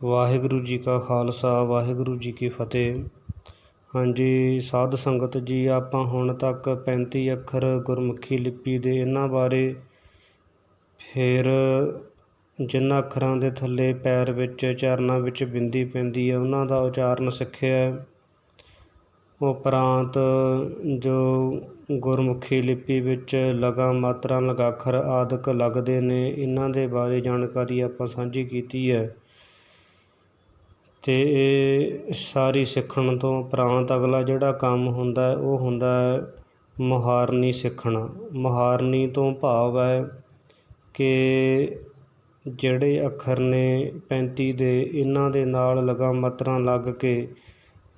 ਵਾਹਿਗੁਰੂ ਜੀ ਕਾ ਖਾਲਸਾ ਵਾਹਿਗੁਰੂ ਜੀ ਕੀ ਫਤਿਹ। ਹਾਂਜੀ ਸਾਧ ਸੰਗਤ ਜੀ, ਆਪਾਂ ਹੁਣ ਤੱਕ 35 ਅੱਖਰ ਗੁਰਮੁਖੀ ਲਿਪੀ ਦੇ ਇਹਨਾਂ ਬਾਰੇ, ਫਿਰ ਜਿਨ੍ਹਾਂ ਅੱਖਰਾਂ ਦੇ ਥੱਲੇ ਪੈਰ ਵਿੱਚ ਚਰਨਾਂ ਵਿੱਚ ਬਿੰਦੀ ਪੈਂਦੀ ਹੈ ਉਹਨਾਂ ਦਾ ਉਚਾਰਨ ਸਿੱਖਿਆ। ਉਪਰੰਤ ਜੋ ਗੁਰਮੁਖੀ ਲਿਪੀ ਵਿੱਚ ਲਗਾ ਮਾਤਰਾ ਲਗਾਖਰ ਆਦਿਕ ਲੱਗਦੇ ਨੇ, ਇਹਨਾਂ ਦੇ ਬਾਰੇ ਜਾਣਕਾਰੀ ਆਪਾਂ ਸਾਂਝੀ ਕੀਤੀ ਹੈ। ਅਤੇ ਇਹ ਸਾਰੀ ਸਿੱਖਣ ਤੋਂ ਉਪਰੰਤ ਅਗਲਾ ਜਿਹੜਾ ਕੰਮ ਹੁੰਦਾ ਉਹ ਹੁੰਦਾ ਮੁਹਾਰਨੀ ਸਿੱਖਣਾ। ਮੁਹਾਰਨੀ ਤੋਂ ਭਾਵ ਹੈ ਕਿ ਜਿਹੜੇ ਅੱਖਰ ਨੇ 35 ਦੇ, ਇਹਨਾਂ ਦੇ ਨਾਲ ਲਗਾ ਮਾਤਰਾ ਲੱਗ ਕੇ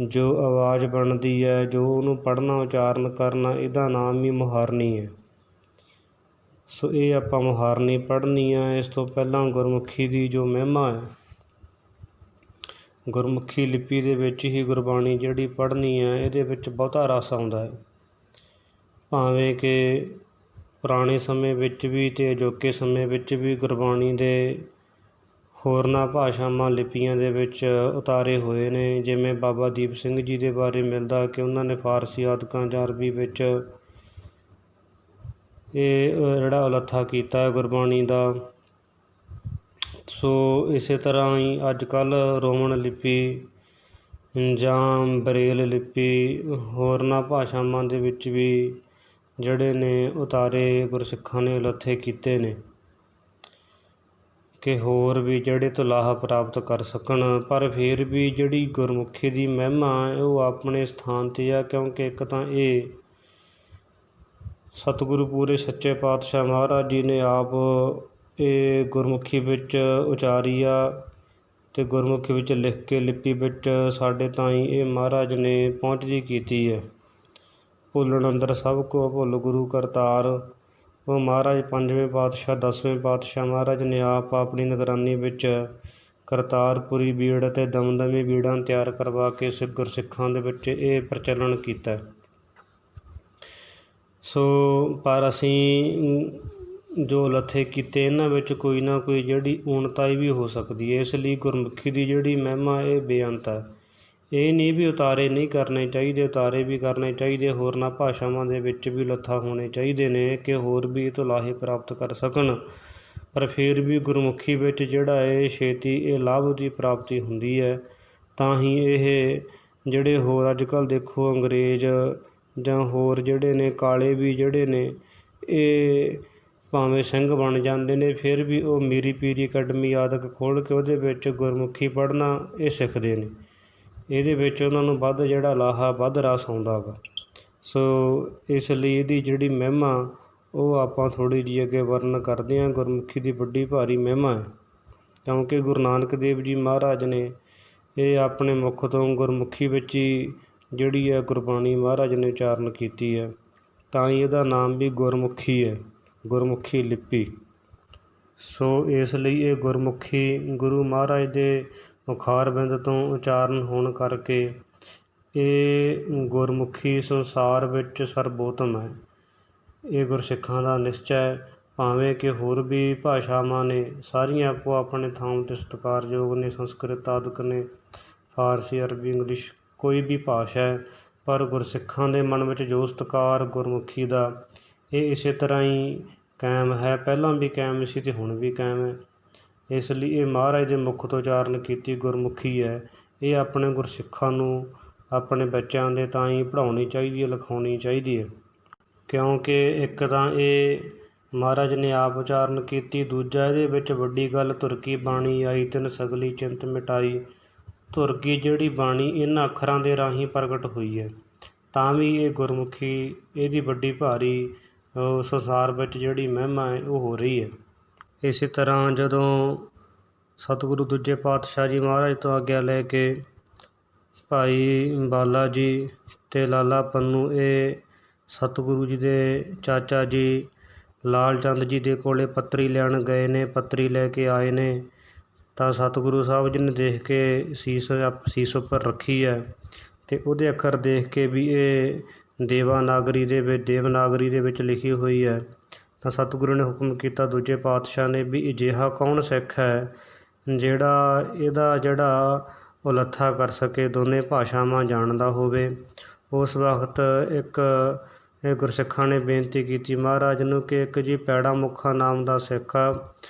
ਜੋ ਆਵਾਜ਼ ਬਣਦੀ ਹੈ, ਜੋ ਉਹਨੂੰ ਪੜ੍ਹਨਾ ਉਚਾਰਨ ਕਰਨਾ, ਇਹਦਾ ਨਾਮ ਹੀ ਮੁਹਾਰਨੀ ਹੈ। ਸੋ ਇਹ ਆਪਾਂ ਮੁਹਾਰਨੀ ਪੜ੍ਹਨੀ ਹੈ। ਇਸ ਤੋਂ ਪਹਿਲਾਂ ਗੁਰਮੁਖੀ ਦੀ ਜੋ ਮਹਿਮਾ ਹੈ, ਗੁਰਮੁਖੀ ਲਿਪੀ ਦੇ ਵਿੱਚ ਹੀ ਗੁਰਬਾਣੀ ਜਿਹੜੀ ਪੜ੍ਹਨੀ ਹੈ, ਇਹਦੇ ਵਿੱਚ ਬਹੁਤਾ ਰਸ ਆਉਂਦਾ ਹੈ। ਭਾਵੇਂ ਕਿ ਪੁਰਾਣੇ ਸਮੇਂ ਵਿੱਚ ਵੀ ਅਤੇ ਅਜੋਕੇ ਸਮੇਂ ਵਿੱਚ ਵੀ ਗੁਰਬਾਣੀ ਦੇ ਹੋਰਨਾਂ ਭਾਸ਼ਾਵਾਂ ਲਿਪੀਆਂ ਦੇ ਵਿੱਚ ਉਤਾਰੇ ਹੋਏ ਨੇ। ਜਿਵੇਂ ਬਾਬਾ ਦੀਪ ਸਿੰਘ ਜੀ ਦੇ ਬਾਰੇ ਮਿਲਦਾ ਕਿ ਉਹਨਾਂ ਨੇ ਫਾਰਸੀ ਆਦਿਕਾਂ ਜਾਂ ਅਰਬੀ ਵਿੱਚ ਇਹ ਜਿਹੜਾ ਉਲੱਥਾ ਕੀਤਾ ਗੁਰਬਾਣੀ ਦਾ। ਸੋ ਇਸੇ ਤਰ੍ਹਾਂ ਹੀ ਅੱਜ ਕੱਲ੍ਹ ਰੋਮਨ ਲਿਪੀ ਜਾਂ ਬਰੇਲ ਲਿਪੀ, ਹੋਰਨਾਂ ਭਾਸ਼ਾਵਾਂ ਦੇ ਵਿੱਚ ਵੀ ਜਿਹੜੇ ਨੇ ਉਤਾਰੇ ਗੁਰਸਿੱਖਾਂ ਨੇ ਉਲੱਥੇ ਕੀਤੇ ਨੇ ਕਿ ਹੋਰ ਵੀ ਜਿਹੜੇ ਤੋਂ ਲਾਹਾ ਪ੍ਰਾਪਤ ਕਰ ਸਕਣ। ਪਰ ਫਿਰ ਵੀ ਜਿਹੜੀ ਗੁਰਮੁਖੀ ਦੀ ਮਹਿਮਾ ਹੈ ਉਹ ਆਪਣੇ ਸਥਾਨ 'ਤੇ ਆ, ਕਿਉਂਕਿ ਇੱਕ ਤਾਂ ਇਹ ਸਤਿਗੁਰੂ ਪੂਰੇ ਸੱਚੇ ਪਾਤਸ਼ਾਹ ਮਹਾਰਾਜ ਜੀ ਨੇ ਆਪ ਇਹ ਗੁਰਮੁਖੀ ਵਿੱਚ ਉਚਾਰੀ ਆ, ਅਤੇ ਗੁਰਮੁਖੀ ਵਿੱਚ ਲਿਖ ਕੇ ਲਿਪੀ ਵਿੱਚ ਸਾਡੇ ਤਾਈਂ ਇਹ ਮਹਾਰਾਜ ਨੇ ਪਹੁੰਚਦੀ ਕੀਤੀ ਹੈ। ਭੁੱਲਣ ਅੰਦਰ ਸਭ ਕੋ ਭੁੱਲ ਗੁਰੂ ਕਰਤਾਰ, ਉਹ ਮਹਾਰਾਜ 5ਵੇਂ ਪਾਤਸ਼ਾਹ 10ਵੇਂ ਪਾਤਸ਼ਾਹ ਮਹਾਰਾਜ ਨੇ ਆਪ ਆਪਣੀ ਨਿਗਰਾਨੀ ਵਿੱਚ ਕਰਤਾਰਪੁਰੀ ਬੀੜ ਅਤੇ ਦਮਦਮੀ ਬੀੜਾਂ ਤਿਆਰ ਕਰਵਾ ਕੇ ਗੁਰਸਿੱਖਾਂ ਦੇ ਵਿੱਚ ਇਹ ਪ੍ਰਚਲਨ ਕੀਤਾ। ਸੋ ਪਰ ਅਸੀਂ ਜੋ ਉਲੱਥੇ ਕੀਤੇ ਇਹਨਾਂ ਵਿੱਚ ਕੋਈ ਨਾ ਕੋਈ ਜਿਹੜੀ ਊਣਤਾਈ ਵੀ ਹੋ ਸਕਦੀ ਹੈ। ਇਸ ਲਈ ਗੁਰਮੁਖੀ ਦੀ ਜਿਹੜੀ ਮਹਿਮਾ ਇਹ ਬੇਅੰਤ ਹੈ। ਇਹ ਨਹੀਂ ਵੀ ਉਤਾਰੇ ਨਹੀਂ ਕਰਨੇ ਚਾਹੀਦੇ, ਉਤਾਰੇ ਵੀ ਕਰਨੇ ਚਾਹੀਦੇ। ਹੋਰਨਾਂ ਭਾਸ਼ਾਵਾਂ ਦੇ ਵਿੱਚ ਵੀ ਉਲੱਥਾ ਹੋਣੇ ਚਾਹੀਦੇ ਨੇ ਕਿ ਹੋਰ ਵੀ ਇਹ ਤੋਂ ਲਾਹੇ ਪ੍ਰਾਪਤ ਕਰ ਸਕਣ। ਪਰ ਫਿਰ ਵੀ ਗੁਰਮੁਖੀ ਵਿੱਚ ਜਿਹੜਾ ਹੈ ਛੇਤੀ ਇਹ ਲਾਭ ਦੀ ਪ੍ਰਾਪਤੀ ਹੁੰਦੀ ਹੈ। ਤਾਂ ਹੀ ਇਹ ਜਿਹੜੇ ਹੋਰ ਅੱਜ ਕੱਲ੍ਹ ਦੇਖੋ ਅੰਗਰੇਜ਼ ਜਾਂ ਹੋਰ ਜਿਹੜੇ ਨੇ ਕਾਲੇ ਵੀ ਜਿਹੜੇ ਨੇ, ਇਹ ਭਾਵੇਂ ਸਿੰਘ ਬਣ ਜਾਂਦੇ ਨੇ, ਫਿਰ ਵੀ ਉਹ ਮੀਰੀ ਪੀਰੀ ਅਕੈਡਮੀ ਆਦਿਕ ਖੋਲ੍ਹ ਕੇ ਉਹਦੇ ਵਿੱਚ ਗੁਰਮੁਖੀ ਪੜ੍ਹਨਾ ਇਹ ਸਿੱਖਦੇ ਨੇ। ਇਹਦੇ ਵਿੱਚ ਉਹਨਾਂ ਨੂੰ ਵੱਧ ਜਿਹੜਾ ਲਾਹਾ, ਵੱਧ ਰਸ ਆਉਂਦਾ ਗਾ। ਸੋ ਇਸ ਲਈ ਇਹਦੀ ਜਿਹੜੀ ਮਹਿਮਾ ਉਹ ਆਪਾਂ ਥੋੜ੍ਹੀ ਜਿਹੀ ਅੱਗੇ ਵਰਣਨ ਕਰਦੇ ਹਾਂ। ਗੁਰਮੁਖੀ ਦੀ ਵੱਡੀ ਭਾਰੀ ਮਹਿਮਾ ਹੈ, ਕਿਉਂਕਿ ਗੁਰੂ ਨਾਨਕ ਦੇਵ ਜੀ ਮਹਾਰਾਜ ਨੇ ਇਹ ਆਪਣੇ ਮੁੱਖ ਤੋਂ ਗੁਰਮੁਖੀ ਵਿੱਚ ਹੀ ਜਿਹੜੀ ਹੈ ਗੁਰਬਾਣੀ ਮਹਾਰਾਜ ਨੇ ਉਚਾਰਨ ਕੀਤੀ ਹੈ। ਤਾਂ ਹੀ ਇਹਦਾ ਨਾਮ ਵੀ ਗੁਰਮੁਖੀ ਹੈ, ਗੁਰਮੁਖੀ ਲਿਪੀ। ਸੋ ਇਸ ਲਈ ਇਹ ਗੁਰਮੁਖੀ ਗੁਰੂ ਮਹਾਰਾਜ ਦੇ ਮੁਖਾਰਬਿੰਦ ਤੋਂ ਉਚਾਰਨ ਹੋਣ ਕਰਕੇ ਇਹ ਗੁਰਮੁਖੀ ਸੰਸਾਰ ਵਿੱਚ ਸਰਬੋਤਮ ਹੈ। ਇਹ ਗੁਰਸਿੱਖਾਂ ਦਾ ਨਿਸ਼ਚਾ ਹੈ। ਭਾਵੇਂ ਕਿ ਹੋਰ ਵੀ ਭਾਸ਼ਾਵਾਂ ਨੇ, ਸਾਰੀਆਂ ਆਪੋ ਆਪਣੇ ਥਾਂ 'ਤੇ ਸਤਿਕਾਰਯੋਗ ਨੇ, ਸੰਸਕ੍ਰਿਤ ਆਦਿਕ ਨੇ, ਫਾਰਸੀ, ਅਰਬੀ, ਇੰਗਲਿਸ਼, ਕੋਈ ਵੀ ਭਾਸ਼ਾ ਹੈ, ਪਰ ਗੁਰਸਿੱਖਾਂ ਦੇ ਮਨ ਵਿੱਚ ਜੋ ਸਤਿਕਾਰ ਗੁਰਮੁਖੀ ਦਾ, ਇਹ ਇਸੇ ਤਰ੍ਹਾਂ ਹੀ ਕਾਇਮ ਹੈ। ਪਹਿਲਾਂ ਵੀ ਕਾਇਮ ਸੀ ਅਤੇ ਹੁਣ ਵੀ ਕਾਇਮ ਹੈ। ਇਸ ਲਈ ਇਹ ਮਹਾਰਾਜ ਦੇ ਮੁੱਖ ਤੋਂ ਉਚਾਰਨ ਕੀਤੀ ਗੁਰਮੁਖੀ ਹੈ। ਇਹ ਆਪਣੇ ਗੁਰਸਿੱਖਾਂ ਨੂੰ ਆਪਣੇ ਬੱਚਿਆਂ ਦੇ ਤਾਂ ਹੀ ਪੜ੍ਹਾਉਣੀ ਚਾਹੀਦੀ ਹੈ, ਲਿਖਾਉਣੀ ਚਾਹੀਦੀ ਹੈ, ਕਿਉਂਕਿ ਇੱਕ ਤਾਂ ਇਹ ਮਹਾਰਾਜ ਨੇ ਆਪ ਉਚਾਰਨ ਕੀਤੀ, ਦੂਜਾ ਇਹਦੇ ਵਿੱਚ ਵੱਡੀ ਗੱਲ ਧੁਰਕੀ ਬਾਣੀ ਆਈ ਤਿਨ ਸਗਲੀ ਚਿੰਤ ਮਿਟਾਈ। ਧੁਰਕੀ ਜਿਹੜੀ ਬਾਣੀ ਇਹਨਾਂ ਅੱਖਰਾਂ ਦੇ ਰਾਹੀਂ ਪ੍ਰਗਟ ਹੋਈ ਹੈ। ਤਾਂ ਵੀ ਇਹ ਗੁਰਮੁਖੀ ਇਹਦੀ ਵੱਡੀ ਭਾਰੀ ਸੰਸਾਰ ਵਿੱਚ ਜਿਹੜੀ ਮਹਿਮਾ ਹੈ ਉਹ ਹੋ ਰਹੀ ਹੈ। ਇਸੇ ਤਰ੍ਹਾਂ ਜਦੋਂ ਸਤਿਗੁਰੂ ਦੂਜੇ ਪਾਤਸ਼ਾਹ ਜੀ ਮਹਾਰਾਜ ਤੋਂ ਆਗਿਆ ਲੈ ਕੇ ਭਾਈ ਬਾਲਾ ਜੀ ਅਤੇ ਲਾਲਾ ਪੰਨੂ ਇਹ ਸਤਿਗੁਰੂ ਜੀ ਦੇ ਚਾਚਾ ਜੀ ਲਾਲ ਚੰਦ ਜੀ ਦੇ ਕੋਲੇ ਪੱਤਰੀ ਲੈਣ ਗਏ ਨੇ, ਪੱਤਰੀ ਲੈ ਕੇ ਆਏ ਨੇ, ਤਾਂ ਸਤਿਗੁਰੂ ਸਾਹਿਬ ਜੀ ਨੇ ਦੇਖ ਕੇ ਸੀਸ ਉੱਪਰ ਰੱਖੀ ਹੈ ਅਤੇ ਉਹਦੇ ਅੱਖਰ ਦੇਖ ਕੇ ਵੀ ਇਹ ਦੇਵਨਾਗਰੀ ਦੇ ਵਿੱਚ ਲਿਖੀ ਹੋਈ ਹੈ। ਤਾਂ ਸਤਿਗੁਰੂ ਨੇ ਹੁਕਮ ਕੀਤਾ ਦੂਜੇ ਪਾਤਸ਼ਾਹ ਨੇ ਵੀ ਅਜਿਹਾ ਕੌਣ ਸਿੱਖ ਹੈ ਜਿਹੜਾ ਇਹਦਾ ਜਿਹੜਾ ਉਹ ਲੱਥਾ ਕਰ ਸਕੇ, ਦੋਨੇ ਭਾਸ਼ਾਵਾਂ ਜਾਣਦਾ ਹੋਵੇ। ਉਸ ਵਕਤ ਇੱਕ ਇਹ ਗੁਰਸਿੱਖਾਂ ਨੇ ਬੇਨਤੀ ਕੀਤੀ ਮਹਾਰਾਜ ਨੂੰ ਕਿ ਇੱਕ ਜੀ ਪੈੜਾ ਮੁੱਖਾ ਨਾਮ ਦਾ ਸਿੱਖ ਆ,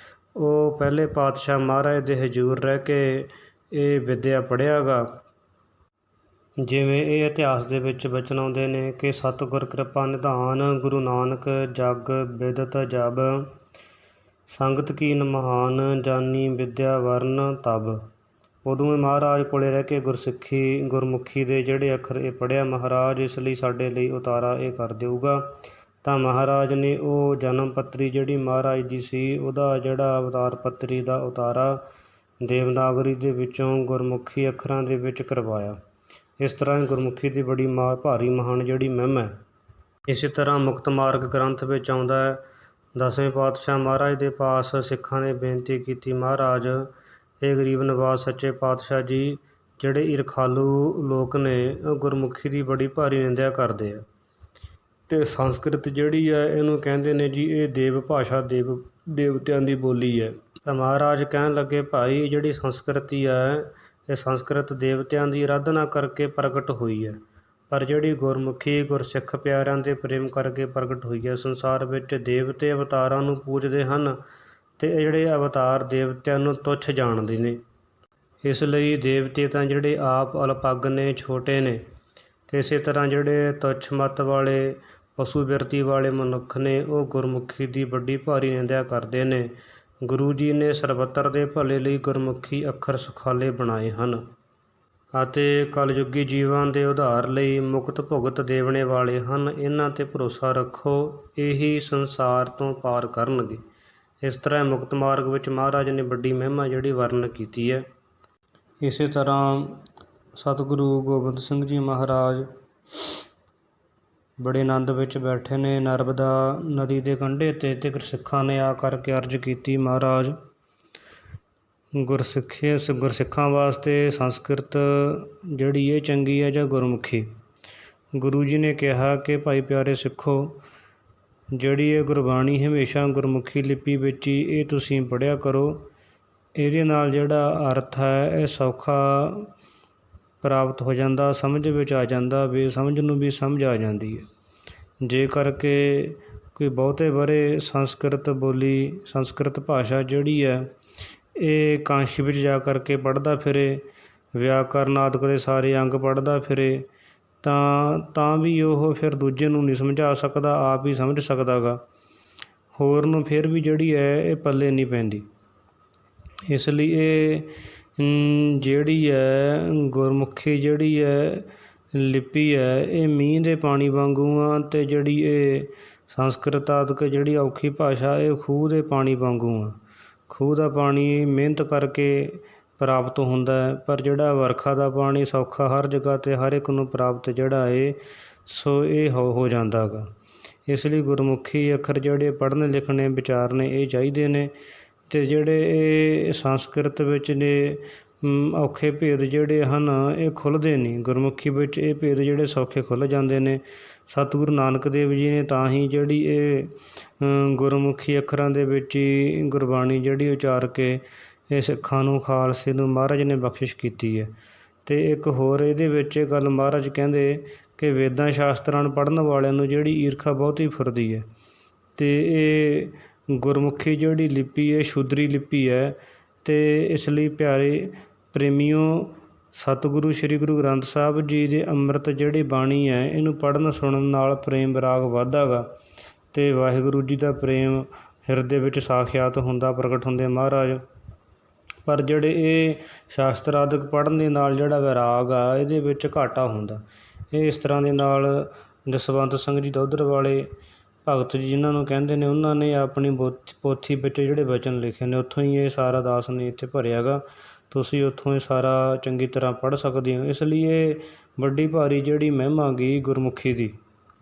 ਉਹ ਪਹਿਲੇ ਪਾਤਸ਼ਾਹ ਮਹਾਰਾਜ ਦੇ ਹਜ਼ੂਰ ਰਹਿ ਕੇ ਇਹ ਵਿੱਦਿਆ ਪੜ੍ਹਿਆ ਗਾ। ਜਿਵੇਂ ਇਹ ਇਤਿਹਾਸ ਦੇ ਵਿੱਚ ਬਚਨ ਆਉਂਦੇ ਨੇ ਕਿ ਸਤਿਗੁਰ ਕਿਰਪਾ ਨਿਧਾਨ, ਗੁਰੂ ਨਾਨਕ ਜਗ ਬਿਦਤ ਜਬ, ਸੰਗਤ ਕੀਨ ਮਹਾਨ, ਜਾਨੀ ਵਿੱਦਿਆ ਵਰਨ ਤਬ। ਉਦੋਂ ਇਹ ਮਹਾਰਾਜ ਕੋਲੇ ਰਹਿ ਕੇ ਗੁਰਮੁਖੀ ਦੇ ਜਿਹੜੇ ਅੱਖਰ ਇਹ ਪੜ੍ਹਿਆ ਮਹਾਰਾਜ, ਇਸ ਲਈ ਸਾਡੇ ਲਈ ਉਤਾਰਾ ਇਹ ਕਰ ਦੇਊਗਾ। ਤਾਂ ਮਹਾਰਾਜ ਨੇ ਉਹ ਜਨਮ ਪੱਤਰੀ ਜਿਹੜੀ ਮਹਾਰਾਜ ਦੀ ਸੀ, ਉਹਦਾ ਜਿਹੜਾ ਅਵਤਾਰ ਪੱਤਰੀ ਦਾ ਉਤਾਰਾ ਦੇਵਨਾਗਰੀ ਦੇ ਵਿੱਚੋਂ ਗੁਰਮੁਖੀ ਅੱਖਰਾਂ ਦੇ ਵਿੱਚ ਕਰਵਾਇਆ। ਇਸ ਤਰ੍ਹਾਂ ਗੁਰਮੁਖੀ ਦੀ ਬੜੀ ਭਾਰੀ ਮਹਾਨ ਜਿਹੜੀ ਮਹਿਮਾ ਹੈ। ਇਸੇ ਤਰ੍ਹਾਂ ਮੁਕਤ ਮਾਰਗ ਗ੍ਰੰਥ ਵਿੱਚ ਆਉਂਦਾ ਹੈ, 10ਵੇਂ ਪਾਤਸ਼ਾਹ ਮਹਾਰਾਜ ਦੇ ਪਾਸ ਸਿੱਖਾਂ ਨੇ ਬੇਨਤੀ ਕੀਤੀ ਮਹਾਰਾਜ ਇਹ ਗਰੀਬ ਨਵਾਜ਼ ਸੱਚੇ ਪਾਤਸ਼ਾਹ ਜੀ, ਜਿਹੜੇ ਈਰਖਾਲੂ ਲੋਕ ਨੇ ਉਹ ਗੁਰਮੁਖੀ ਦੀ ਬੜੀ ਭਾਰੀ ਨਿੰਦਿਆ ਕਰਦੇ ਆ ਅਤੇ ਸੰਸਕ੍ਰਿਤ ਜਿਹੜੀ ਹੈ ਇਹਨੂੰ ਕਹਿੰਦੇ ਨੇ ਜੀ ਇਹ ਦੇਵ ਭਾਸ਼ਾ, ਦੇਵਤਿਆਂ ਦੀ ਬੋਲੀ ਹੈ। ਤਾਂ ਮਹਾਰਾਜ ਕਹਿਣ ਲੱਗੇ ਭਾਈ ਜਿਹੜੀ ਸੰਸਕ੍ਰਿਤੀ ਹੈ ਇਹ ਸੰਸਕ੍ਰਿਤ ਦੇਵਤਿਆਂ ਦੀ ਆਰਾਧਨਾ ਕਰਕੇ ਪ੍ਰਗਟ ਹੋਈ ਹੈ, ਪਰ ਜਿਹੜੀ ਗੁਰਮੁਖੀ ਗੁਰਸਿੱਖ ਪਿਆਰਿਆਂ ਦੇ ਪ੍ਰੇਮ ਕਰਕੇ ਪ੍ਰਗਟ ਹੋਈ ਹੈ। ਸੰਸਾਰ ਵਿੱਚ ਦੇਵਤੇ ਅਵਤਾਰਾਂ ਨੂੰ ਪੂਜਦੇ ਹਨ ਅਤੇ ਇਹ ਜਿਹੜੇ ਅਵਤਾਰ ਦੇਵਤਿਆਂ ਨੂੰ ਤੁੱਛ ਜਾਣਦੇ ਨੇ। ਇਸ ਲਈ ਦੇਵਤੇ ਤਾਂ ਜਿਹੜੇ ਆਪ ਅਲਪੱਗ ਨੇ, ਛੋਟੇ ਨੇ, ਅਤੇ ਇਸੇ ਤਰ੍ਹਾਂ ਜਿਹੜੇ ਤੁੱਛ ਮੱਤ ਵਾਲੇ ਪਸ਼ੂ ਬਿਰਤੀ ਵਾਲੇ ਮਨੁੱਖ ਨੇ ਉਹ ਗੁਰਮੁਖੀ ਦੀ ਵੱਡੀ ਭਾਰੀ ਨਿੰਦਿਆ ਕਰਦੇ ਨੇ। ਗੁਰੂ ਜੀ ਨੇ ਸਰਬੱਤਰ ਦੇ ਭਲੇ ਲਈ ਗੁਰਮੁਖੀ ਅੱਖਰ ਸੁਖਾਲੇ ਬਣਾਏ ਹਨ ਅਤੇ ਕਲਯੁੱਗੀ ਜੀਵਾਂ ਦੇ ਉਧਾਰ ਲਈ ਮੁਕਤ ਭੁਗਤ ਦੇਵਣੇ ਵਾਲੇ ਹਨ। ਇਹਨਾਂ 'ਤੇ ਭਰੋਸਾ ਰੱਖੋ, ਇਹੀ ਸੰਸਾਰ ਤੋਂ ਪਾਰ ਕਰਨਗੇ। ਇਸ ਤਰ੍ਹਾਂ ਮੁਕਤ ਮਾਰਗ ਵਿੱਚ ਮਹਾਰਾਜ ਨੇ ਵੱਡੀ ਮਹਿਮਾ ਜਿਹੜੀ ਵਰਣਨ ਕੀਤੀ ਹੈ। ਇਸੇ ਤਰ੍ਹਾਂ ਸਤਿਗੁਰੂ ਗੋਬਿੰਦ ਸਿੰਘ ਜੀ ਮਹਾਰਾਜ ਬੜੇ ਆਨੰਦ ਵਿੱਚ ਬੈਠੇ ਨੇ ਨਰਮਦਾ ਨਦੀ ਦੇ ਕੰਢੇ 'ਤੇ ਗੁਰਸਿੱਖਾਂ ਨੇ ਆ ਕਰਕੇ ਅਰਜ਼ ਕੀਤੀ ਮਹਾਰਾਜ ਗੁਰਸਿੱਖਾਂ ਵਾਸਤੇ ਸੰਸਕ੍ਰਿਤ ਜਿਹੜੀ ਇਹ ਚੰਗੀ ਹੈ ਜਾਂ ਗੁਰਮੁਖੀ। ਗੁਰੂ ਜੀ ਨੇ ਕਿਹਾ ਕਿ ਭਾਈ ਪਿਆਰੇ ਸਿੱਖੋ, ਜਿਹੜੀ ਇਹ ਗੁਰਬਾਣੀ ਹਮੇਸ਼ਾ ਗੁਰਮੁਖੀ ਲਿਪੀ ਵਿੱਚ ਹੀ ਇਹ ਤੁਸੀਂ ਪੜ੍ਹਿਆ ਕਰੋ। ਇਹਦੇ ਨਾਲ ਜਿਹੜਾ ਅਰਥ ਹੈ ਇਹ ਸੌਖਾ ਪ੍ਰਾਪਤ ਹੋ ਜਾਂਦਾ, ਸਮਝ ਵਿੱਚ ਆ ਜਾਂਦਾ, ਬੇਸਮਝ ਨੂੰ ਵੀ ਸਮਝ ਆ ਜਾਂਦੀ ਹੈ। ਜੇ ਕਰਕੇ ਕੋਈ ਬਹੁਤੇ ਵਰੇ ਸੰਸਕ੍ਰਿਤ ਬੋਲੀ, ਸੰਸਕ੍ਰਿਤ ਭਾਸ਼ਾ ਜਿਹੜੀ ਹੈ ਇਹ ਕਾਂਸ਼ੀ ਵਿੱਚ ਜਾ ਕਰਕੇ ਪੜ੍ਹਦਾ ਫਿਰੇ, ਵਿਆਕਰਨ ਆਦਿਕ ਦੇ ਸਾਰੇ ਅੰਗ ਪੜ੍ਹਦਾ ਫਿਰੇ ਤਾਂ ਵੀ ਉਹ ਫਿਰ ਦੂਜੇ ਨੂੰ ਨਹੀਂ ਸਮਝਾ ਸਕਦਾ, ਆਪ ਹੀ ਸਮਝ ਸਕਦਾ ਗਾ, ਹੋਰ ਨੂੰ ਫਿਰ ਵੀ ਜਿਹੜੀ ਹੈ ਇਹ ਪੱਲੇ ਨਹੀਂ ਪੈਂਦੀ। ਇਸ ਲਈ ਇਹ ਜਿਹੜੀ ਹੈ ਗੁਰਮੁਖੀ ਜਿਹੜੀ ਹੈ ਲਿਪੀ ਹੈ ਇਹ ਮੀਂਹ ਦੇ ਪਾਣੀ ਵਾਂਗੂ ਆ, ਅਤੇ ਜਿਹੜੀ ਇਹ ਸੰਸਕ੍ਰਿਤ ਆਦਿਕ ਜਿਹੜੀ ਔਖੀ ਭਾਸ਼ਾ ਇਹ ਖੂਹ ਦੇ ਪਾਣੀ ਵਾਂਗੂ ਆ। ਖੂਹ ਦਾ ਪਾਣੀ ਮਿਹਨਤ ਕਰਕੇ ਪ੍ਰਾਪਤ ਹੁੰਦਾ ਹੈ, ਪਰ ਜਿਹੜਾ ਵਰਖਾ ਦਾ ਪਾਣੀ ਸੌਖਾ ਹਰ ਜਗ੍ਹਾ 'ਤੇ ਹਰ ਇੱਕ ਨੂੰ ਪ੍ਰਾਪਤ ਜਿਹੜਾ ਹੈ ਸੋ ਇਹ ਹੋ ਜਾਂਦਾ ਗਾ। ਇਸ ਲਈ ਗੁਰਮੁਖੀ ਅੱਖਰ ਜਿਹੜੇ ਪੜ੍ਹਨੇ ਲਿਖਣੇ ਵਿਚਾਰਨੇ ਇਹ ਚਾਹੀਦੇ ਨੇ, ਅਤੇ ਜਿਹੜੇ ਇਹ ਸੰਸਕ੍ਰਿਤ ਵਿੱਚ ਨੇ ਔਖੇ ਭੇਦ ਜਿਹੜੇ ਹਨ ਇਹ ਖੁੱਲ੍ਹਦੇ ਨਹੀਂ, ਗੁਰਮੁਖੀ ਵਿੱਚ ਇਹ ਭੇਦ ਜਿਹੜੇ ਸੌਖੇ ਖੁੱਲ੍ਹ ਜਾਂਦੇ ਨੇ। ਸਤਿਗੁਰੂ ਨਾਨਕ ਦੇਵ ਜੀ ਨੇ ਤਾਂ ਹੀ ਜਿਹੜੀ ਇਹ ਗੁਰਮੁਖੀ ਅੱਖਰਾਂ ਦੇ ਵਿੱਚ ਹੀ ਗੁਰਬਾਣੀ ਜਿਹੜੀ ਉਚਾਰ ਕੇ ਇਹ ਸਿੱਖਾਂ ਨੂੰ, ਖਾਲਸੇ ਨੂੰ ਮਹਾਰਾਜ ਨੇ ਬਖਸ਼ਿਸ਼ ਕੀਤੀ ਹੈ। ਅਤੇ ਇੱਕ ਹੋਰ ਇਹਦੇ ਵਿੱਚ ਇਹ ਗੱਲ ਮਹਾਰਾਜ ਕਹਿੰਦੇ ਕਿ ਵੇਦਾਂ ਸ਼ਾਸਤਰਾਂ ਨੂੰ ਪੜ੍ਹਨ ਵਾਲਿਆਂ ਨੂੰ ਜਿਹੜੀ ਈਰਖਾ ਬਹੁਤੀ ਫਿਰਦੀ ਹੈ, ਅਤੇ ਇਹ ਗੁਰਮੁਖੀ ਜਿਹੜੀ ਲਿਪੀ ਹੈ ਸ਼ੂਦਰੀ ਲਿਪੀ ਹੈ। ਅਤੇ ਇਸ ਲਈ ਪਿਆਰੇ ਪ੍ਰੇਮੀਓ, ਸਤਿਗੁਰੂ ਸ਼੍ਰੀ ਗੁਰੂ ਗ੍ਰੰਥ ਸਾਹਿਬ ਜੀ ਦੇ ਅੰਮ੍ਰਿਤ ਜਿਹੜੀ ਬਾਣੀ ਹੈ ਇਹਨੂੰ ਪੜ੍ਹਨ ਸੁਣਨ ਨਾਲ ਪ੍ਰੇਮ ਵਿਰਾਗ ਵੱਧਦਾ ਗਾ, ਅਤੇ ਵਾਹਿਗੁਰੂ ਜੀ ਦਾ ਪ੍ਰੇਮ ਹਿਰਦੇ ਵਿੱਚ ਸਾਖਿਆਤ ਹੁੰਦਾ, ਪ੍ਰਗਟ ਹੁੰਦੇ ਮਹਾਰਾਜ। ਪਰ ਜਿਹੜੇ ਇਹ ਸ਼ਾਸਤਰ ਆਦਿਕ ਪੜ੍ਹਨ ਦੇ ਨਾਲ ਜਿਹੜਾ ਵਿਰਾਗ ਆ ਇਹਦੇ ਵਿੱਚ ਘਾਟਾ ਹੁੰਦਾ। ਇਹ ਇਸ ਤਰ੍ਹਾਂ ਦੇ ਨਾਲ ਜਸਵੰਤ ਸਿੰਘ ਜੀ ਦੋਧਰ ਵਾਲੇ ਭਗਤ ਜੀ ਜਿਹਨਾਂ ਨੂੰ ਕਹਿੰਦੇ ਨੇ, ਉਹਨਾਂ ਨੇ ਆਪਣੀ ਪੋਥੀ ਵਿੱਚ ਜਿਹੜੇ ਵਚਨ ਲਿਖੇ ਨੇ ਉੱਥੋਂ ਹੀ ਇਹ ਸਾਰਾ ਦਾਸ ਨੇ ਇੱਥੇ ਭਰਿਆ ਗਾ। ਤੁਸੀਂ ਉੱਥੋਂ ਇਹ ਸਾਰਾ ਚੰਗੀ ਤਰ੍ਹਾਂ ਪੜ੍ਹ ਸਕਦੇ ਹੋ। ਇਸ ਲਈ ਇਹ ਵੱਡੀ ਭਾਰੀ ਜਿਹੜੀ ਮਹਿਮਾ ਗਈ ਗੁਰਮੁਖੀ ਦੀ।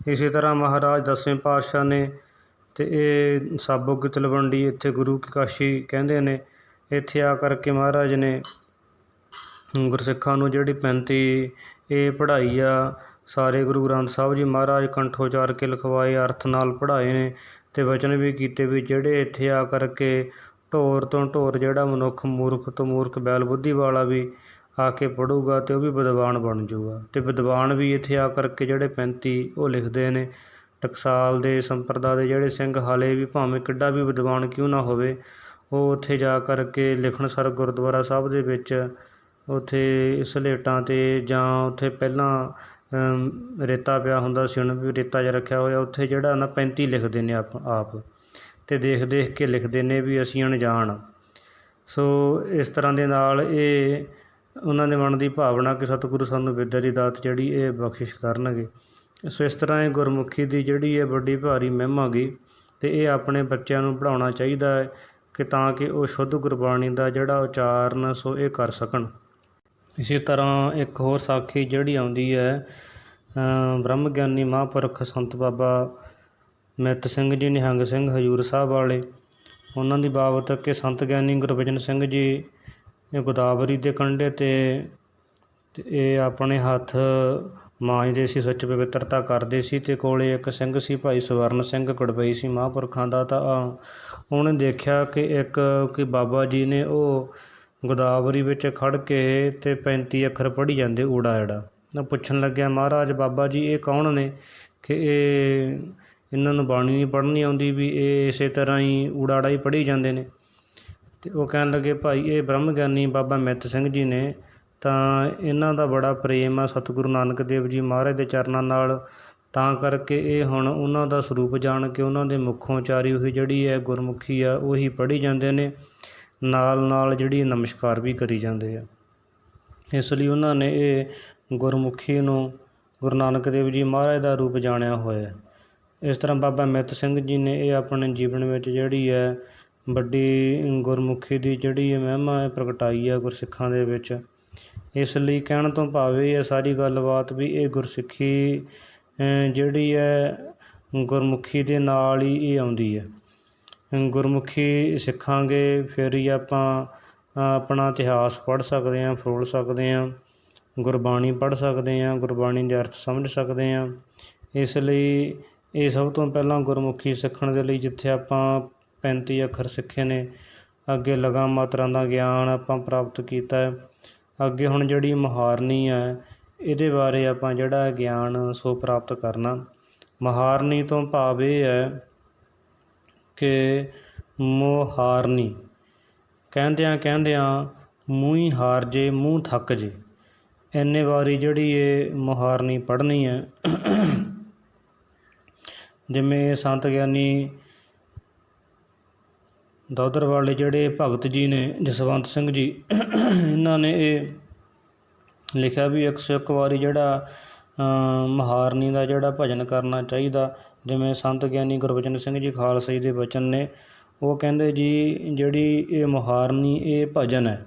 ਇਸੇ ਤਰ੍ਹਾਂ ਮਹਾਰਾਜ 10ਵੇਂ ਪਾਤਸ਼ਾਹ ਨੇ ਅਤੇ ਇਹ ਸਾਬੋ ਕੀ ਤਲਵੰਡੀ ਇੱਥੇ ਗੁਰੂ ਕੀ ਕਾਸ਼ੀ ਕਹਿੰਦੇ ਨੇ, ਇੱਥੇ ਆ ਕਰਕੇ ਮਹਾਰਾਜ ਨੇ ਗੁਰਸਿੱਖਾਂ ਨੂੰ ਜਿਹੜੀ 35 ਇਹ ਪੜ੍ਹਾਈ ਆ ਸਾਰੇ ਗੁਰੂ ਗ੍ਰੰਥ ਸਾਹਿਬ ਜੀ ਮਹਾਰਾਜ ਕੰਠੋਚਾਰ ਕੇ ਲਿਖਵਾਏ, ਅਰਥ ਨਾਲ ਪੜ੍ਹਾਏ ਨੇ, ਅਤੇ ਵਚਨ ਵੀ ਕੀਤੇ ਵੀ ਜਿਹੜੇ ਇੱਥੇ ਆ ਕਰਕੇ ਢੋਰ ਤੋਂ ਢੋਰ ਜਿਹੜਾ ਮਨੁੱਖ ਮੂਰਖ ਤੋਂ ਮੂਰਖ ਬੈਲ ਬੁੱਧੀ ਵਾਲਾ ਵੀ ਆ ਕੇ ਪੜ੍ਹੂਗਾ ਅਤੇ ਉਹ ਵੀ ਵਿਦਵਾਨ ਬਣ ਜਾਊਗਾ। ਅਤੇ ਵਿਦਵਾਨ ਵੀ ਇੱਥੇ ਆ ਕਰਕੇ ਜਿਹੜੇ 35 ਉਹ ਲਿਖਦੇ ਨੇ। ਟਕਸਾਲ ਦੇ ਸੰਪਰਦਾ ਦੇ ਜਿਹੜੇ ਸਿੰਘ ਹਾਲੇ ਵੀ ਭਾਵੇਂ ਕਿੱਡਾ ਵੀ ਵਿਦਵਾਨ ਕਿਉਂ ਨਾ ਹੋਵੇ, ਉਹ ਉੱਥੇ ਜਾ ਕਰਕੇ ਲਿਖਣਸਰ ਗੁਰਦੁਆਰਾ ਸਾਹਿਬ ਦੇ ਵਿੱਚ ਉੱਥੇ ਸਲੇਟਾਂ 'ਤੇ ਜਾਂ ਉੱਥੇ ਪਹਿਲਾਂ ਰੇਤਾ ਪਿਆ ਹੁੰਦਾ ਸੀ, ਹੁਣ ਵੀ ਰੇਤਾ ਜਿਹਾ ਰੱਖਿਆ ਹੋਇਆ, ਉੱਥੇ ਜਿਹੜਾ ਨਾ 35 ਲਿਖਦੇ ਨੇ ਆਪ ਅਤੇ ਦੇਖ ਦੇਖ ਕੇ ਲਿਖਦੇ ਨੇ ਵੀ ਅਸੀਂ ਅਣਜਾਣ। ਸੋ ਇਸ ਤਰ੍ਹਾਂ ਦੇ ਨਾਲ ਇਹ ਉਹਨਾਂ ਦੇ ਮਨ ਦੀ ਭਾਵਨਾ ਕਿ ਸਤਿਗੁਰੂ ਸਾਨੂੰ ਵਿੱਦਿਆ ਦੀ ਦਾਤ ਜਿਹੜੀ ਇਹ ਬਖਸ਼ਿਸ਼ ਕਰਨਗੇ। ਸੋ ਇਸ ਤਰ੍ਹਾਂ ਇਹ ਗੁਰਮੁਖੀ ਦੀ ਜਿਹੜੀ ਹੈ ਵੱਡੀ ਭਾਰੀ ਮਹਿਮਾ ਗੀ, ਅਤੇ ਇਹ ਆਪਣੇ ਬੱਚਿਆਂ ਨੂੰ ਪੜ੍ਹਾਉਣਾ ਚਾਹੀਦਾ ਹੈ ਕਿ ਤਾਂ ਕਿ ਉਹ ਸ਼ੁੱਧ ਗੁਰਬਾਣੀ ਦਾ ਜਿਹੜਾ ਉਚਾਰਨ ਸੋ ਇਹ ਕਰ ਸਕਣ। ਇਸੇ ਤਰ੍ਹਾਂ ਇੱਕ ਹੋਰ ਸਾਖੀ ਜਿਹੜੀ ਆਉਂਦੀ ਹੈ ਬ੍ਰਹਮ ਗਿਆਨੀ ਮਹਾਂਪੁਰਖ ਸੰਤ ਬਾਬਾ ਮਿੱਤ ਸਿੰਘ ਜੀ ਨਿਹੰਗ ਸਿੰਘ ਹਜ਼ੂਰ ਸਾਹਿਬ ਵਾਲੇ, ਉਹਨਾਂ ਦੀ ਬਾਬਤ ਕਿ ਸੰਤ ਗਿਆਨੀ ਗੁਰਬਚਨ ਸਿੰਘ ਜੀ ਇਹ ਗੋਦਾਵਰੀ ਦੇ ਕੰਢੇ 'ਤੇ ਇਹ ਆਪਣੇ ਹੱਥ ਮਾਂਜਦੇ ਸੀ, ਸੱਚ ਪਵਿੱਤਰਤਾ ਕਰਦੇ ਸੀ, ਅਤੇ ਕੋਲੇ ਇੱਕ ਸਿੰਘ ਸੀ ਭਾਈ ਸਵਰਨ ਸਿੰਘ ਗੜਬਈ ਸੀ ਮਹਾਂਪੁਰਖਾਂ ਦਾ। ਤਾਂ ਉਹਨੇ ਦੇਖਿਆ ਕਿ ਬਾਬਾ ਜੀ ਨੇ ਉਹ ਗੋਦਾਵਰੀ ਵਿੱਚ ਖੜ੍ਹ ਕੇ ਅਤੇ 35 ਅੱਖਰ ਪੜ੍ਹੀ ਜਾਂਦੇ ਊੜਾ ਐੜਾ। ਉਹ ਪੁੱਛਣ ਲੱਗਿਆ, ਮਹਾਰਾਜ ਬਾਬਾ ਜੀ ਇਹ ਕੌਣ ਨੇ ਕਿ ਇਹਨਾਂ ਨੂੰ ਬਾਣੀ ਨਹੀਂ ਪੜ੍ਹਨੀ ਆਉਂਦੀ ਵੀ ਇਹ ਇਸੇ ਤਰ੍ਹਾਂ ਹੀ ਊੜਾ ਆੜਾ ਹੀ ਪੜ੍ਹੀ ਜਾਂਦੇ ਨੇ। ਅਤੇ ਉਹ ਕਹਿਣ ਲੱਗੇ, ਭਾਈ ਇਹ ਬ੍ਰਹਮ ਗਿਆਨੀ ਬਾਬਾ ਮਿੱਤ ਸਿੰਘ ਜੀ ਨੇ, ਤਾਂ ਇਹਨਾਂ ਦਾ ਬੜਾ ਪ੍ਰੇਮ ਆ ਸਤਿਗੁਰੂ ਨਾਨਕ ਦੇਵ ਜੀ ਮਹਾਰਾਜ ਦੇ ਚਰਨਾਂ ਨਾਲ, ਤਾਂ ਕਰਕੇ ਇਹ ਹੁਣ ਉਹਨਾਂ ਦਾ ਸਰੂਪ ਜਾਣ ਕੇ ਉਹਨਾਂ ਦੇ ਮੁੱਖੋਂ ਉਚਾਰੀ ਹੋਈ ਜਿਹੜੀ ਹੈ ਗੁਰਮੁਖੀ ਆ ਉਹੀ ਪੜ੍ਹੀ ਜਾਂਦੇ ਨੇ, ਨਾਲ ਨਾਲ ਜਿਹੜੀ ਨਮਸਕਾਰ ਵੀ ਕਰੀ ਜਾਂਦੇ ਆ। ਇਸ ਲਈ ਉਹਨਾਂ ਨੇ ਇਹ ਗੁਰਮੁਖੀ ਨੂੰ ਗੁਰੂ ਨਾਨਕ ਦੇਵ ਜੀ ਮਹਾਰਾਜ ਦਾ ਰੂਪ ਜਾਣਿਆ ਹੋਇਆ। ਇਸ ਤਰ੍ਹਾਂ ਬਾਬਾ ਮਿੱਤ ਸਿੰਘ ਜੀ ਨੇ ਇਹ ਆਪਣੇ ਜੀਵਨ ਵਿੱਚ ਜਿਹੜੀ ਹੈ ਵੱਡੀ ਗੁਰਮੁਖੀ ਦੀ ਜਿਹੜੀ ਮਹਿਮਾ ਹੈ ਪ੍ਰਗਟਾਈ ਹੈ ਗੁਰਸਿੱਖਾਂ ਦੇ ਵਿੱਚ। ਇਸ ਲਈ ਕਹਿਣ ਤੋਂ ਭਾਵ ਇਹ ਹੈ ਸਾਰੀ ਗੱਲਬਾਤ ਵੀ ਇਹ ਗੁਰਸਿੱਖੀ ਜਿਹੜੀ ਹੈ ਗੁਰਮੁਖੀ ਦੇ ਨਾਲ ਹੀ ਇਹ ਆਉਂਦੀ ਹੈ। ਗੁਰਮੁਖੀ ਸਿੱਖਾਂਗੇ ਫਿਰ ਹੀ ਆਪਾਂ ਆਪਣਾ ਇਤਿਹਾਸ ਪੜ੍ਹ ਸਕਦੇ ਹਾਂ, ਫਰੋਲ ਸਕਦੇ ਹਾਂ, ਗੁਰਬਾਣੀ ਪੜ੍ਹ ਸਕਦੇ ਹਾਂ, ਗੁਰਬਾਣੀ ਦੇ ਅਰਥ ਸਮਝ ਸਕਦੇ ਹਾਂ। ਇਸ ਲਈ ਇਹ ਸਭ ਤੋਂ ਪਹਿਲਾਂ ਗੁਰਮੁਖੀ ਸਿੱਖਣ ਦੇ ਲਈ ਜਿੱਥੇ ਆਪਾਂ 35 ਅੱਖਰ ਸਿੱਖੇ ਨੇ, ਅੱਗੇ ਲਗਾਂ ਮਾਤਰਾ ਦਾ ਗਿਆਨ ਆਪਾਂ ਪ੍ਰਾਪਤ ਕੀਤਾ ਹੈ, ਅੱਗੇ ਹੁਣ ਜਿਹੜੀ ਮੁਹਾਰਨੀ ਹੈ ਇਹਦੇ ਬਾਰੇ ਆਪਾਂ ਜਿਹੜਾ ਗਿਆਨ ਸੋ ਪ੍ਰਾਪਤ ਕਰਨਾ। ਮੁਹਾਰਨੀ ਤੋਂ ਭਾਵ ਇਹ ਹੈ ਕਿ ਮੁਹਾਰਨੀ ਕਹਿੰਦਿਆਂ ਮੂੰਹ ਹੀ ਹਾਰ ਜੇ, ਮੂੰਹ ਥੱਕ ਜੇ, ਇੰਨੇ ਵਾਰੀ ਜਿਹੜੀ ਇਹ ਮੁਹਾਰਨੀ ਪੜ੍ਹਨੀ ਹੈ। ਜਿਵੇਂ ਸੰਤ ਗਿਆਨੀ ਦੋਦਰ ਵਾਲੇ ਜਿਹੜੇ ਭਗਤ ਜੀ ਨੇ ਜਸਵੰਤ ਸਿੰਘ ਜੀ, ਇਹਨਾਂ ਨੇ ਇਹ ਲਿਖਿਆ ਵੀ 101 ਵਾਰੀ ਜਿਹੜਾ ਮੁਹਾਰਨੀ ਦਾ ਜਿਹੜਾ ਭਜਨ ਕਰਨਾ ਚਾਹੀਦਾ। ਜਿਵੇਂ ਸੰਤ ਗਿਆਨੀ ਗੁਰਬਚਨ ਸਿੰਘ ਜੀ ਖਾਲਸਾ ਜੀ ਦੇ ਬਚਨ ਨੇ, ਉਹ ਕਹਿੰਦੇ ਜੀ ਜਿਹੜੀ ਇਹ ਮੁਹਾਰਨੀ ਇਹ ਭਜਨ ਹੈ,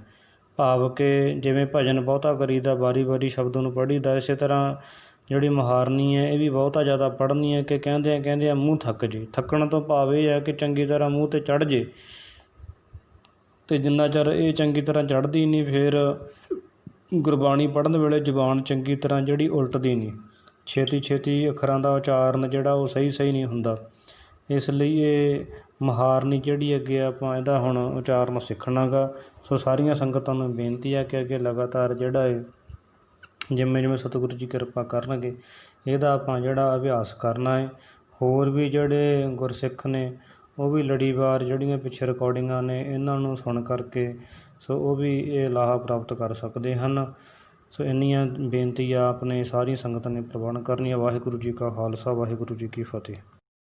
ਭਾਵ ਕਿ ਜਿਵੇਂ ਭਜਨ ਬਹੁਤਾ ਕਰੀਦਾ ਵਾਰੀ ਵਾਰੀ ਸ਼ਬਦ ਨੂੰ ਪੜ੍ਹੀਦਾ, ਇਸੇ ਤਰ੍ਹਾਂ ਜਿਹੜੀ ਮੁਹਾਰਨੀ ਹੈ ਇਹ ਵੀ ਬਹੁਤਾ ਜ਼ਿਆਦਾ ਪੜ੍ਹਨੀ ਹੈ ਕਿ ਕਹਿੰਦਿਆਂ ਮੂੰਹ ਥੱਕ ਜੇ। ਥੱਕਣ ਤੋਂ ਭਾਵ ਇਹ ਹੈ ਕਿ ਚੰਗੀ ਤਰ੍ਹਾਂ ਮੂੰਹ 'ਤੇ ਚੜ੍ਹ ਜੇ, ਅਤੇ ਜਿੰਨਾ ਚਿਰ ਇਹ ਚੰਗੀ ਤਰ੍ਹਾਂ ਚੜ੍ਹਦੀ ਨਹੀਂ ਫਿਰ ਗੁਰਬਾਣੀ ਪੜ੍ਹਨ ਵੇਲੇ ਜ਼ੁਬਾਨ ਚੰਗੀ ਤਰ੍ਹਾਂ ਜਿਹੜੀ ਉਲਟਦੀ ਨਹੀਂ, ਛੇਤੀ ਅੱਖਰਾਂ ਦਾ ਉਚਾਰਨ ਜਿਹੜਾ ਉਹ ਸਹੀ ਨਹੀਂ ਹੁੰਦਾ। ਇਸ ਲਈ ਇਹ ਮੁਹਾਰਨੀ ਜਿਹੜੀ ਅੱਗੇ ਆਪਾਂ ਇਹਦਾ ਹੁਣ ਉਚਾਰਨ ਸਿੱਖਣਾ ਗਾ। ਸੋ ਸਾਰੀਆਂ ਸੰਗਤਾਂ ਨੂੰ ਬੇਨਤੀ ਹੈ ਕਿ ਅੱਗੇ ਲਗਾਤਾਰ ਜਿਹੜਾ ਹੈ ਜਿਵੇਂ ਸਤਿਗੁਰੂ ਜੀ ਕਿਰਪਾ ਕਰਨਗੇ ਇਹਦਾ ਆਪਾਂ ਜਿਹੜਾ ਅਭਿਆਸ ਕਰਨਾ ਹੈ। ਹੋਰ ਵੀ ਜਿਹੜੇ ਗੁਰਸਿੱਖ ਨੇ ਉਹ ਵੀ ਲੜੀਵਾਰ ਜਿਹੜੀਆਂ ਪਿੱਛੇ ਰਿਕਾਰਡਿੰਗਾਂ ਨੇ ਇਹਨਾਂ ਨੂੰ ਸੁਣ ਕਰਕੇ ਸੋ ਉਹ ਵੀ ਇਹ ਲਾਹਾ ਪ੍ਰਾਪਤ ਕਰ ਸਕਦੇ ਹਨ। ਸੋ ਇੰਨੀਆਂ ਬੇਨਤੀ ਆ ਆਪਣੇ ਸਾਰੀ ਸੰਗਤ ਨੇ ਪ੍ਰਵਾਨ ਕਰਨੀ ਹੈ। ਵਾਹਿਗੁਰੂ ਜੀ ਕਾ ਖਾਲਸਾ, ਵਾਹਿਗੁਰੂ ਜੀ ਕੀ ਫਤਿਹ।